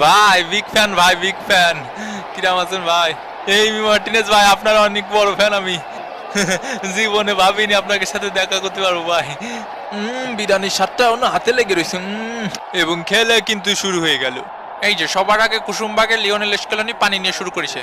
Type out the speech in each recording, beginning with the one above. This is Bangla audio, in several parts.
ভাই বিগ ফ্যান, ভাই বিগ ফ্যান। কিরাম আছেন ভাই? এই মার্টিনেজ ভাই, আপনার অনেক বড় ফ্যান আমি। জীবনে ভাবিনি আপনাকে সাথে দেখা করতে পারবো ভাই। বিরিয়ানির স্বাদটা অন্য হাতে লেগে রয়েছে। এবং খেলে কিন্তু শুরু হয়ে গেল। এই যে সবার আগে কুসুমবাগের লিওনেল স্কেলনি পানি নিয়ে শুরু করেছে।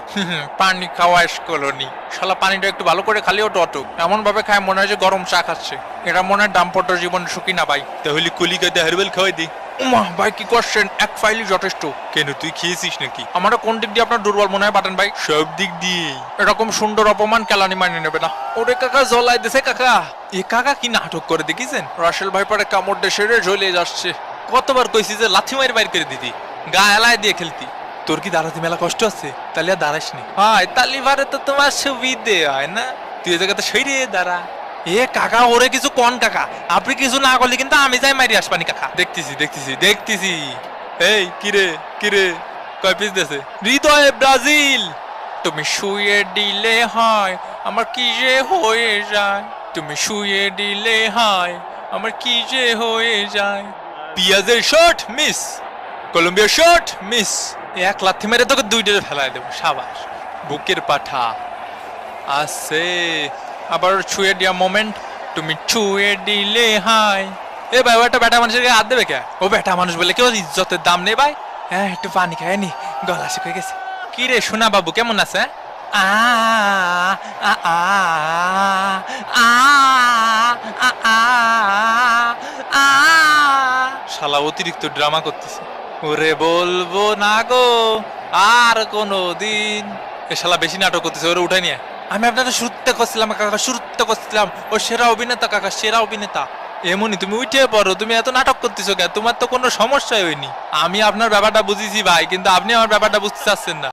পানি খাওয়া স্কেলনি শালা, পানিটা একটু ভালো করে খালি ওটা অটক এমন ভাবে খায় মনে হয় যে গরম চা খাচ্ছে। এটা মনে হয় দাম্পত্য জীবন সুখী না ভাই। তাহলে কলিকাতে হারবেল খাওয়াই দিই। উমা ভাই কি করছেন, এক ফাইলই যথেষ্ট। কেন তুই খেয়েছিস নাকি? আমার কোন দিক দিয়ে আপনার দুর্বল মনে হয় বাটেন ভাই? সব দিক দিয়ে। এরকম সুন্দর অপমান কেলানি মানে নেবে না। ওরে কাকা জ্বলাই দিছে কাকা। এ কাকা কি নাটক করে দেখিছেন? রাসেল ভাই পরে কামড় দেশে জ্বলে যাচ্ছে। কতবার কইছি যে লাথি মারি বাইর করে দিদি, গা এলায় দিয়ে খেলতি। তোর কি দাঁড়াতে মেলা কষ্ট আছে? তাহলে আর দাঁড়াস নি। হয় তালিবারে তো তোমার সুবিধে হয় না, তুই এ জায়গাতে সইরে দাঁড়া। এ কাকা ওরে কিছু কোন কাকা, আপনি কিছু না করলে কিন্তু আমি যাই মারি আসবানি কাকা। দেখতেছি দেখতেছি দেখতেছি। এই কিরে কিরে, কয় পিস দেছে? হৃদয়ে ব্রাজিল। তুমি শুয়ে দিলে হয় আমার কি যে হয়ে যায়, তুমি শুয়ে দিলে হয় আমার কি যে হয়ে যায়। পিয়াজের শট মিস, কলম্বিয়ার শট মিস। এক লাথি মেরে তোকে দুইটা ফেলায় দেবো। সাবাস বুকের পাঠা আছে। আবার ছুঁয়ে দেওয়া মোমেন্ট, তুমি ছুঁয়ে দিলে হাই। এ ভাই ও একটা বেটা মানুষের গায়ে হাত দেবে কে? ও বেটা মানুষ বলে কেউ ইজ্জতের দাম নেই ভাই। হ্যাঁ একটু পানি খায় নি, গলা শুকিয়ে গেছে। কি রে সোনা বাবু কেমন আছে? আ আ আ আ আ আ। শালা অতিরিক্ত ড্রামা করতেছে। ওরে বলবো না গো আর কোনো দিন। এ শালা বেশি নাটক করতেছে, ওরে উঠাই নিয়ে। আমি আপনাকে শুরুতে করছিলাম কাকা, শুরুতে করছিলাম ও সেরা অভিনেতা কাকা, সেরা অভিনেতা। এমনই তুমি উঠে পড়ো, তুমি এত নাটক করতেছো কেন? তোমার তো কোনো সমস্যাই হয়নি। আমি আপনার ব্যাপারটা বুঝেছি ভাই, কিন্তু আপনি আমার ব্যাপারটা বুঝতে চাচ্ছেন না।